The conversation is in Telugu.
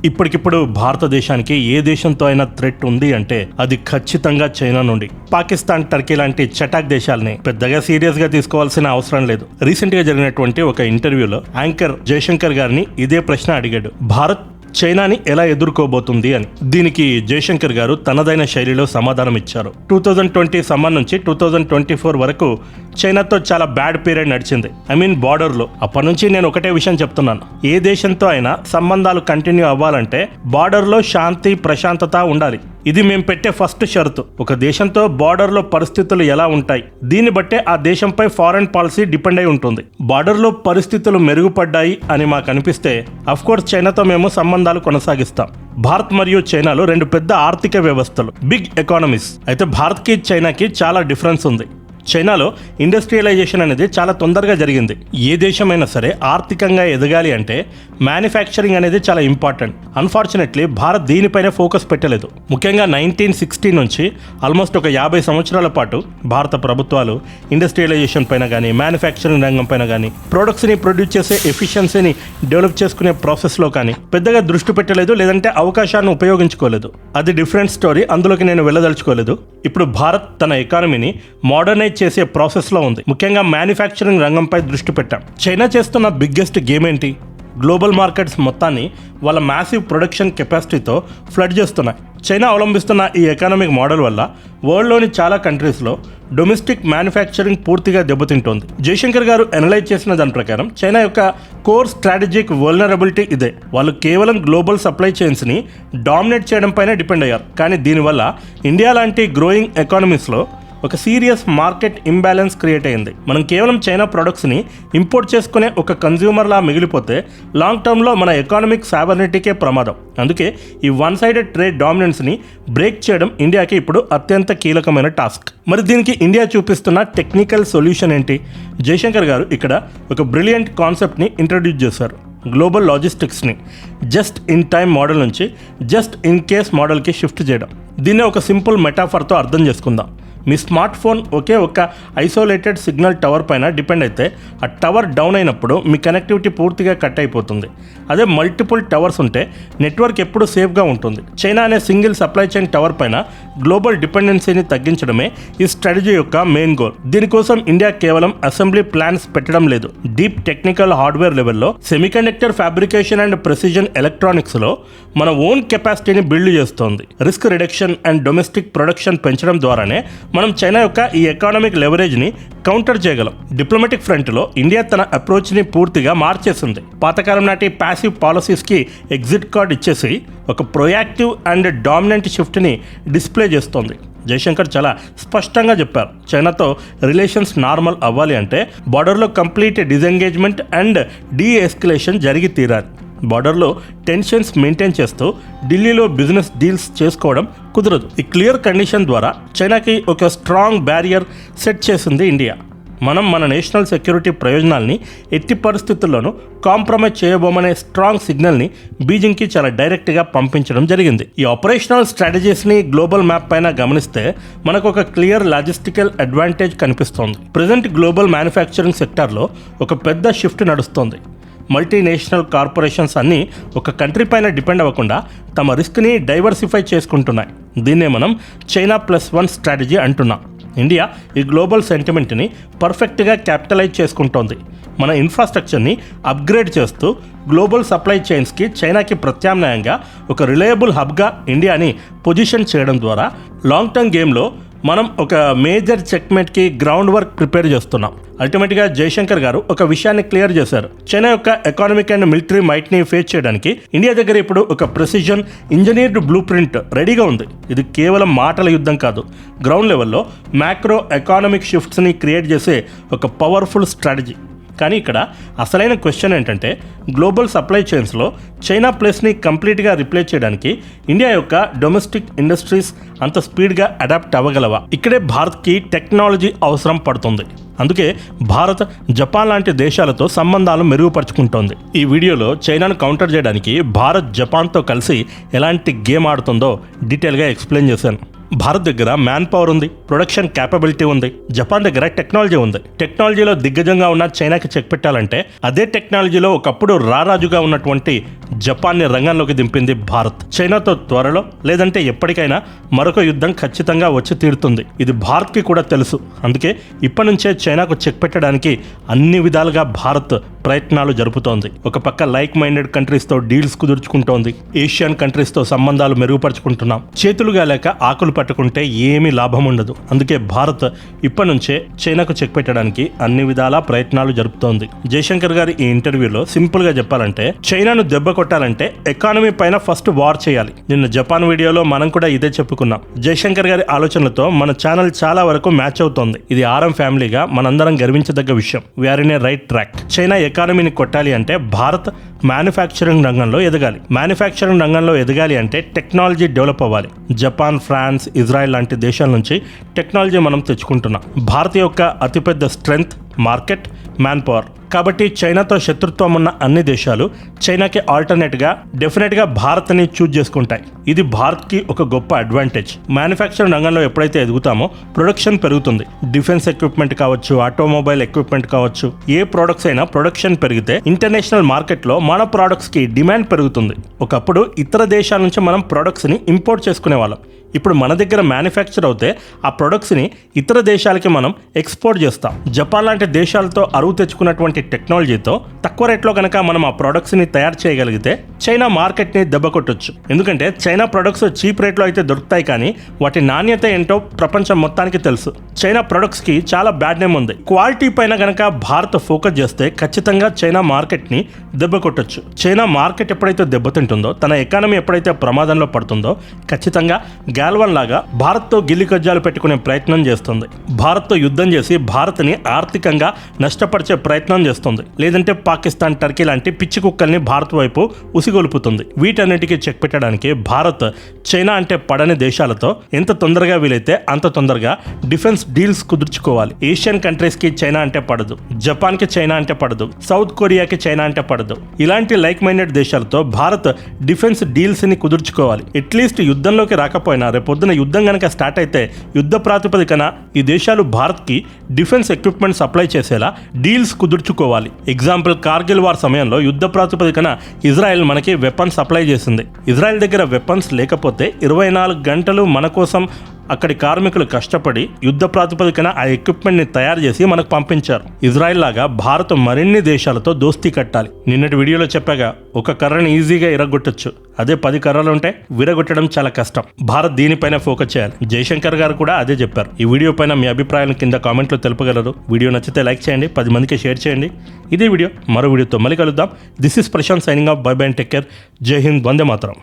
ఇప్పటికిప్పుడు భారతదేశానికి ఏ దేశంతో అయినా థ్రెట్ ఉంది అంటే అది ఖచ్చితంగా చైనా నుండి. పాకిస్తాన్, టర్కీ లాంటి చటాక్ దేశాలని పెద్దగా సీరియస్ గా తీసుకోవాల్సిన అవసరం లేదు. రీసెంట్ గా జరిగినటువంటి ఒక ఇంటర్వ్యూలో యాంకర్ జయశంకర్ గారిని ఇదే ప్రశ్న అడిగాడు, భారత్ చైనాని ఎలా ఎదుర్కోబోతుంది అని. దీనికి జయశంకర్ గారు తనదైన శైలిలో సమాధానం ఇచ్చారు. 2020 సమ్మర్ నుంచి 2024 వరకు చైనాతో చాలా బ్యాడ్ పీరియడ్ నడిచింది. బార్డర్లో. అప్పటి నుంచి నేను ఒకటే విషయం చెప్తున్నాను, ఏ దేశంతో అయినా సంబంధాలు కంటిన్యూ అవ్వాలంటే బార్డర్లో శాంతి, ప్రశాంతత ఉండాలి. ఇది మేము పెట్టే ఫస్ట్ షరతు. ఒక దేశంతో బార్డర్లో పరిస్థితులు ఎలా ఉంటాయి, దీన్ని బట్టే ఆ దేశంపై ఫారెన్ పాలసీ డిపెండ్ అయి ఉంటుంది. బార్డర్లో పరిస్థితులు మెరుగుపడ్డాయి అని మాకు అనిపిస్తే అఫ్కోర్స్ చైనాతో మేము సంబంధాలు కొనసాగిస్తాం. భారత్ మరియు చైనాలో రెండు పెద్ద ఆర్థిక వ్యవస్థలు, బిగ్ ఎకానమీస్. అయితే భారత్కి చైనాకి చాలా డిఫరెన్స్ ఉంది. చైనాలో ఇండస్ట్రియలైజేషన్ అనేది చాలా తొందరగా జరిగింది. ఏ దేశమైనా సరే ఆర్థికంగా ఎదగాలి అంటే మ్యానుఫ్యాక్చరింగ్ అనేది చాలా ఇంపార్టెంట్. అన్ఫార్చునేట్లీ భారత్ దీనిపైన ఫోకస్ పెట్టలేదు. ముఖ్యంగా 1960 నుంచి ఆల్మోస్ట్ ఒక 50 సంవత్సరాల పాటు భారత ప్రభుత్వాలు ఇండస్ట్రియలైజేషన్ పైన కానీ, మ్యానుఫ్యాక్చరింగ్ రంగం పైన కానీ, ప్రొడక్ట్స్ని ప్రొడ్యూస్ చేసే ఎఫిషియన్సీని డెవలప్ చేసుకునే ప్రాసెస్లో కానీ పెద్దగా దృష్టి పెట్టలేదు, లేదంటే అవకాశాన్ని ఉపయోగించుకోలేదు. అది డిఫరెంట్ స్టోరీ, అందులోకి నేను వెళ్ళదలుచుకోలేదు. ఇప్పుడు భారత్ తన ఎకానమీని మోడర్నైజ్ చేసే ప్రాసెస్లో ఉంది. ముఖ్యంగా మ్యానుఫ్యాక్చరింగ్ రంగంపై దృష్టి పెట్టాం. చైనా చేస్తున్న బిగ్గెస్ట్ గేమ్ ఏంటి? గ్లోబల్ మార్కెట్స్ మొత్తాన్ని వాళ్ళ మ్యాసివ్ ప్రొడక్షన్ కెపాసిటీతో ఫ్లడ్ చేస్తున్నాయి. చైనా అవలంబిస్తున్న ఈ ఎకానమిక్ మోడల్ వల్ల వరల్డ్లోని చాలా కంట్రీస్లో డొమెస్టిక్ మ్యానుఫ్యాక్చరింగ్ పూర్తిగా దెబ్బతింటోంది. జయశంకర్ గారు అనలైజ్ చేసిన దాని ప్రకారం చైనా యొక్క కోర్ స్ట్రాటజిక్ వల్నరబిలిటీ ఇదే. వాళ్ళు కేవలం గ్లోబల్ సప్లై చైన్స్ని డామినేట్ చేయడం పైన డిపెండ్ అయ్యారు. కానీ దీనివల్ల ఇండియా లాంటి గ్రోయింగ్ ఎకానమీస్లో ఒక సీరియస్ మార్కెట్ ఇంబ్యాలెన్స్ క్రియేట్ అయింది. మనం కేవలం చైనా ప్రొడక్ట్స్ని ఇంపోర్ట్ చేసుకునే ఒక కన్జ్యూమర్లా మిగిలిపోతే లాంగ్ టర్మ్లో మన ఎకానమిక్ సావర్నిటీకే ప్రమాదం. అందుకే ఈ వన్ సైడెడ్ ట్రేడ్ డామినెన్స్ని బ్రేక్ చేయడం ఇండియాకి ఇప్పుడు అత్యంత కీలకమైన టాస్క్. మరి దీనికి ఇండియా చూపిస్తున్న టెక్నికల్ సొల్యూషన్ ఏంటి? జయశంకర్ గారు ఇక్కడ ఒక బ్రిలియంట్ కాన్సెప్ట్ని ఇంట్రడ్యూస్ చేశారు. గ్లోబల్ లాజిస్టిక్స్ని జస్ట్ ఇన్ టైమ్ మోడల్ నుంచి జస్ట్ ఇన్ కేస్ మోడల్కి షిఫ్ట్ చేయడం. దీన్నే ఒక సింపుల్ మెటాఫర్తో అర్థం చేసుకుందాం. మీ స్మార్ట్ ఫోన్ ఒకే ఒక ఐసోలేటెడ్ సిగ్నల్ టవర్ పైన డిపెండ్ అయితే ఆ టవర్ డౌన్ అయినప్పుడు మీ కనెక్టివిటీ పూర్తిగా కట్ అయిపోతుంది. అదే మల్టిపుల్ టవర్స్ ఉంటే నెట్వర్క్ ఎప్పుడు సేఫ్గా ఉంటుంది. చైనా అనే సింగిల్ సప్లై చైన్ టవర్ పైన గ్లోబల్ డిపెండెన్సీని తగ్గించడమే ఈ స్ట్రాటజీ యొక్క మెయిన్ గోల్. దీనికోసం ఇండియా కేవలం అసెంబ్లీ ప్లాన్స్ పెట్టడం లేదు, డీప్ టెక్నికల్ హార్డ్వేర్ లెవెల్లో సెమీకండక్టర్ ఫ్యాబ్రికేషన్ అండ్ ప్రెసిజన్ ఎలక్ట్రానిక్స్లో మన ఓన్ కెపాసిటీని బిల్డ్ చేస్తోంది. Risk reduction and domestic production పెంచడం ద్వారానే మనం చైనా యొక్క ఈ ఎకానమిక్ లెవరేజ్ని కౌంటర్ చేయగలం. డిప్లొమాటిక్ ఫ్రంట్లో ఇండియా తన అప్రోచ్ని పూర్తిగా మార్చేసింది. పాతకాలం నాటి ప్యాసివ్ పాలసీస్కి ఎగ్జిట్ కార్డ్ ఇచ్చేసి ఒక ప్రొయాక్టివ్ అండ్ డామినెంట్ షిఫ్ట్ని డిస్ప్లే చేస్తోంది. జయశంకర్ చాలా స్పష్టంగా చెప్పారు, చైనాతో రిలేషన్స్ నార్మల్ అవ్వాలి అంటే బార్డర్లో కంప్లీట్ డిజెంగేజ్మెంట్ అండ్ డీఎస్కలేషన్ జరిగి తీరాలి. బార్డర్లో టెన్షన్స్ మెయింటైన్ చేస్తూ ఢిల్లీలో బిజినెస్ డీల్స్ చేసుకోవడం కుదరదు. ఈ క్లియర్ కండిషన్ ద్వారా చైనాకి ఒక స్ట్రాంగ్ బ్యారియర్ సెట్ చేసింది ఇండియా. మనం మన నేషనల్ సెక్యూరిటీ ప్రయోజనాల్ని ఎట్టి పరిస్థితుల్లోనూ కాంప్రమైజ్ చేయబోమనే స్ట్రాంగ్ సిగ్నల్ని బీజింగ్కి చాలా డైరెక్ట్గా పంపించడం జరిగింది. ఈ ఆపరేషనల్ స్ట్రాటజీస్ని గ్లోబల్ మ్యాప్ పైన గమనిస్తే మనకు ఒక క్లియర్ లాజిస్టికల్ అడ్వాంటేజ్ కనిపిస్తోంది. ప్రజెంట్ గ్లోబల్ మ్యానుఫ్యాక్చరింగ్ సెక్టార్లో ఒక పెద్ద షిఫ్ట్ నడుస్తోంది. మల్టీనేషనల్ కార్పొరేషన్స్ అన్నీ ఒక కంట్రీ పైన డిపెండ్ అవ్వకుండా తమ రిస్క్ని డైవర్సిఫై చేసుకుంటున్నాయి. దీన్నే మనం చైనా +1 స్ట్రాటజీ అంటున్నాం. ఇండియా ఈ గ్లోబల్ సెంటిమెంట్ని పర్ఫెక్ట్గా క్యాపిటలైజ్ చేసుకుంటోంది. మన ఇన్ఫ్రాస్ట్రక్చర్ని అప్గ్రేడ్ చేస్తూ గ్లోబల్ సప్లై చైన్స్కి చైనాకి ప్రత్యామ్నాయంగా ఒక రిలయబుల్ హబ్గా ఇండియాని పొజిషన్ చేయడం ద్వారా లాంగ్ టర్మ్ గేమ్లో మనం ఒక మేజర్ చెక్మేట్కి గ్రౌండ్ వర్క్ ప్రిపేర్ చేస్తున్నాం. అల్టిమేట్గా జయశంకర్ గారు ఒక విషయాన్ని క్లియర్ చేశారు, చైనా యొక్క ఎకానమిక్ అండ్ మిలిటరీ మైట్ని ఫేస్ చేయడానికి ఇండియా దగ్గర ఇప్పుడు ఒక ప్రెసిజన్ ఇంజనీర్డ్ బ్లూ ప్రింట్ రెడీగా ఉంది. ఇది కేవలం మాటల యుద్ధం కాదు, గ్రౌండ్ లెవెల్లో మ్యాక్రో ఎకానమిక్ షిఫ్ట్స్ని క్రియేట్ చేసే ఒక పవర్ఫుల్ స్ట్రాటజీ. కానీ ఇక్కడ అసలైన క్వశ్చన్ ఏంటంటే, గ్లోబల్ సప్లై చైన్స్లో చైనా ప్లేస్ని కంప్లీట్గా రిప్లేస్ చేయడానికి ఇండియా యొక్క డొమెస్టిక్ ఇండస్ట్రీస్ అంత స్పీడ్గా అడాప్ట్ అవ్వగలవా? ఇక్కడే భారత్కి టెక్నాలజీ అవసరం పడుతుంది. అందుకే భారత్, జపాన్ లాంటి దేశాలతో సంబంధాలు మెరుగుపరుచుకుంటోంది. ఈ వీడియోలో చైనాను కౌంటర్ చేయడానికి భారత్ జపాన్తో కలిసి ఎలాంటి గేమ్ ఆడుతుందో డీటెయిల్గా ఎక్స్ప్లెయిన్ చేశాను. భారత్ దగ్గర మ్యాన్ పవర్ ఉంది, ప్రొడక్షన్ క్యాపబిలిటీ ఉంది. జపాన్ దగ్గర టెక్నాలజీ ఉంది. టెక్నాలజీలో దిగ్గజంగా ఉన్న చైనాకి చెక్ పెట్టాలంటే అదే టెక్నాలజీలో ఒకప్పుడు రారాజుగా ఉన్నటువంటి జపాన్ని రంగంలోకి దింపింది భారత్. చైనాతో త్వరలో లేదంటే ఎప్పటికైనా మరొక యుద్ధం ఖచ్చితంగా వచ్చి తీరుతుంది. ఇది భారత్కి కూడా తెలుసు. అందుకే ఇప్పటి నుంచే చైనాకు చెక్ పెట్టడానికి అన్ని విధాలుగా భారత్ ప్రయత్నాలు జరుపుతోంది. ఒక పక్క లైక్ మైండెడ్ కంట్రీస్తో డీల్స్ కుదుర్చుకుంటోంది. ఏషియన్ కంట్రీస్తో సంబంధాలు మెరుగుపరుచుకుంటున్నాం. చేతులుగా లేక ఆకులు పట్టుకుంటే ఏమీ లాభం ఉండదు. అందుకే భారత్ ఇప్పటి నుంచే చైనాకు చెక్ పెట్టడానికి అన్ని విధాలా ప్రయత్నాలు జరుపుతోంది. జయశంకర్ గారి ఈ ఇంటర్వ్యూలో సింపుల్ గా చెప్పాలంటే, చైనాను దెబ్బ కొట్టాలంటే ఎకానమీ పైన ఫస్ట్ వార్ చేయాలి. నిన్న జపాన్ వీడియోలో మనం కూడా ఇదే చెప్పుకున్నాం. జయశంకర్ గారి ఆలోచనలతో మన ఛానల్ చాలా వరకు మ్యాచ్ అవుతోంది. ఇది ఆర్ఎం ఫ్యామిలీగా మనందరం గర్వించదగ్గ విషయం. We are in a right track. China ఎకానమీని కొట్టాలి అంటే భారత్ మ్యానుఫ్యాక్చరింగ్ రంగంలో ఎదగాలి. మ్యానుఫ్యాక్చరింగ్ రంగంలో ఎదగాలి అంటే టెక్నాలజీ డెవలప్ అవ్వాలి. జపాన్, ఫ్రాన్స్, ఇజ్రాయెల్ లాంటి దేశాల నుంచి టెక్నాలజీ మనం తెచ్చుకుంటున్నాం. భారత్ యొక్క అతిపెద్ద స్ట్రెంగ్త్ మార్కెట్, మ్యాన్ పవర్. కాబట్టి చైనాతో శత్రుత్వం ఉన్న అన్ని దేశాలు చైనాకి ఆల్టర్నేట్గా డెఫినెట్గా భారత్ని చూజ్ చేసుకుంటాయి. ఇది భారత్కి ఒక గొప్ప అడ్వాంటేజ్. మ్యానుఫ్యాక్చరింగ్ రంగంలో ఎప్పుడైతే ఎదుగుతామో ప్రొడక్షన్ పెరుగుతుంది. డిఫెన్స్ ఎక్విప్మెంట్ కావచ్చు, ఆటోమొబైల్ ఎక్విప్మెంట్ కావచ్చు, ఏ ప్రొడక్ట్స్ అయినా ప్రొడక్షన్ పెరిగితే ఇంటర్నేషనల్ మార్కెట్లో మన ప్రొడక్ట్స్కి డిమాండ్ పెరుగుతుంది. ఒకప్పుడు ఇతర దేశాల నుంచి మనం ప్రొడక్ట్స్ని ఇంపోర్ట్ చేసుకునే వాళ్ళం. ఇప్పుడు మన దగ్గర మ్యానుఫ్యాక్చర్ అవుతే ఆ ప్రొడక్ట్స్ని ఇతర దేశాలకి మనం ఎక్స్పోర్ట్ చేస్తాం. జపాన్ లాంటి దేశాలతో అరువు తెచ్చుకున్నటువంటి టెక్నాలజీతో తక్కువ రేట్లో కనుక మనం ఆ ప్రొడక్ట్స్ని తయారు చేయగలిగితే చైనా మార్కెట్ని దెబ్బ కొట్టొచ్చు. ఎందుకంటే చైనా ప్రొడక్ట్స్ చీప్ రేట్లో అయితే దొరుకుతాయి, కానీ వాటి నాణ్యత ఏంటో ప్రపంచం మొత్తానికి తెలుసు. చైనా ప్రొడక్ట్స్కి చాలా బ్యాడ్ నేమ్ ఉంది. క్వాలిటీ పైన కనుక భారత్ ఫోకస్ చేస్తే ఖచ్చితంగా చైనా మార్కెట్ని దెబ్బ కొట్టొచ్చు. చైనా మార్కెట్ ఎప్పుడైతే దెబ్బతింటుందో, తన ఎకానమీ ఎప్పుడైతే ప్రమాదంలో పడుతుందో, ఖచ్చితంగా గాల్వన్ లాగా భారత్తో గిల్లి కజ్జాలు పెట్టుకునే ప్రయత్నం చేస్తుంది. భారత్తో యుద్ధం చేసి భారత్ని ఆర్థికంగా నష్టపరిచే ప్రయత్నం చేస్తుంది. లేదంటే పాకిస్తాన్, టర్కీ లాంటి పిచ్చి కుక్కల్ని భారత్ వైపు ఉసిగొలుపుతుంది. వీటన్నిటికీ చెక్ పెట్టడానికి భారత్ చైనా అంటే పడని దేశాలతో ఎంత తొందరగా వీలైతే అంత తొందరగా డిఫెన్స్ డీల్స్ కుదుర్చుకోవాలి. ఏషియన్ కంట్రీస్కి చైనా అంటే పడదు, జపాన్కి చైనా అంటే పడదు, సౌత్ కొరియాకి చైనా అంటే పడదు. ఇలాంటి లైక్ మైండెడ్ దేశాలతో భారత్ డిఫెన్స్ డీల్స్ ని కుదుర్చుకోవాలి. అట్లీస్ట్ యుద్ధంలోకి రాకపోయినా రేపొద్దున యుద్ధం కనుక స్టార్ట్ అయితే యుద్ధ ప్రాతిపదికన ఈ దేశాలు భారత్కి డిఫెన్స్ ఎక్విప్మెంట్ సప్లై చేసేలా డీల్స్ కుదుర్చుకోవాలి. ఎగ్జాంపుల్, కార్గిల్ వార్ సమయంలో యుద్ధ ప్రాతిపదికన ఇజ్రాయెల్ మనకి వెపన్స్ సప్లై చేసింది. ఇజ్రాయెల్ దగ్గర వెపన్స్ లేకపోతే 24 గంటలు మన కోసం అక్కడి కార్మికులు కష్టపడి యుద్ధ ప్రాతిపదికన ఆ ఎక్విప్మెంట్ని తయారు చేసి మనకు పంపించారు. ఇజ్రాయెల్ లాగా భారత్ మరిన్ని దేశాలతో దోస్తీ కట్టాలి. నిన్నటి వీడియోలో చెప్పాగా, ఒక కర్రని ఈజీగా ఇరగొట్టొచ్చు, అదే 10 కర్రలు ఉంటే విరగొట్టడం చాలా కష్టం. భారత్ దీనిపైన ఫోకస్ చేయాలి. జయశంకర్ గారు కూడా అదే చెప్పారు. ఈ వీడియో పైన మీ అభిప్రాయాలను కింద కామెంట్లో తెలుపగలరు. వీడియో నచ్చితే లైక్ చేయండి, 10 మందికి షేర్ చేయండి. ఇదే వీడియో మరో వీడియోతో మళ్ళీ కలుద్దాం. This is Prashanth signing off. Bye bye and take care. జై హింద్, వందే మాతరం.